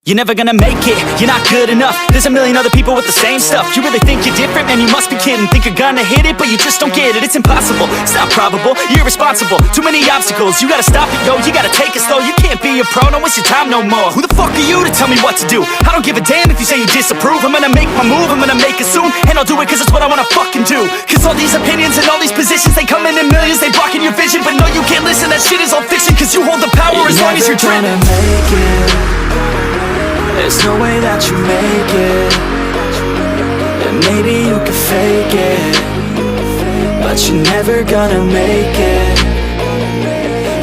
You're never gonna make it, you're not good enough. There's a million other people with the same stuff. You really think you're different? Man, you must be kidding. Think you're gonna hit it, but you just don't get it. It's impossible, it's not probable, you're irresponsible. Too many obstacles, you gotta stop it, yo. You gotta take it slow, you can't be a pro. Don't waste your time no more. Who the fuck are you to tell me what to do? I don't give a damn if you say you disapprove. I'm gonna make my move, I'm gonna make it soon. And I'll do it cause it's what I wanna fucking do. Cause all these opinions and all these positions, they come in millions, they blocking your vision. But no, you can't listen, that shit is all fiction. Cause you hold the power as long as you're dreaming. There's no way that you make it. And maybe you can fake it, but you're never gonna make it.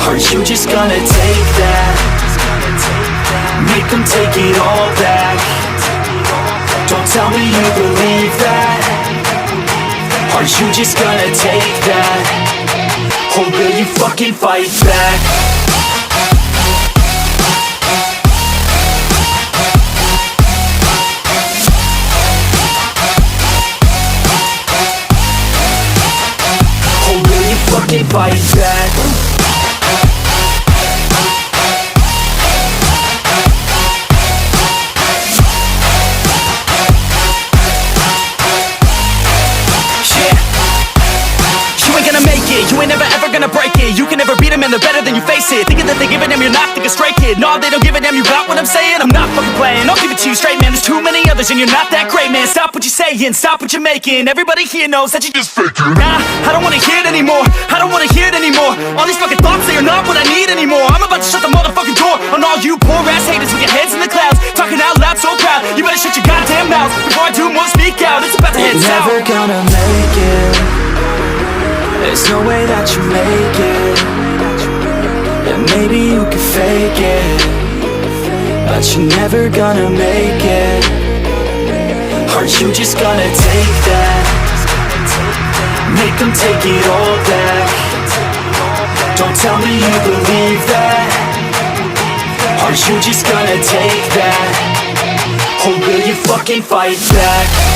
Aren't you just gonna take that? Make them take it all back. Don't tell me you believe that. Aren't you just gonna take that? Or will you fucking fight back? Fucking fight back. You ain't gonna make it, you ain't never ever gonna break it. You can never beat them and they're better than you face it. Thinking that they give a damn, you're not thinking straight, kid. No, they don't give a damn, you got what I'm saying? I'm not fucking playing, I'll give it to you straight, man. There's too many others and you're not that great, man. Stop what you're saying, stop what you're making. Everybody here knows that you just faking. Nah, I don't wanna hear it anymore, I don't wanna hear it anymore. All these fucking thoughts, they are not what I need anymore. I'm about to shut the motherfucking door on all you poor ass haters with your heads in the clouds, talking out loud so proud. You better shut your goddamn mouth before I do more, speak out. It's about to head south. You're never gonna make it. There's no way that you make it. And maybe you can fake it, but you're never gonna make it. Aren't you just gonna take that? Make them take it all back. Don't tell me you believe that. Aren't you just gonna take that? Or will you fucking fight back?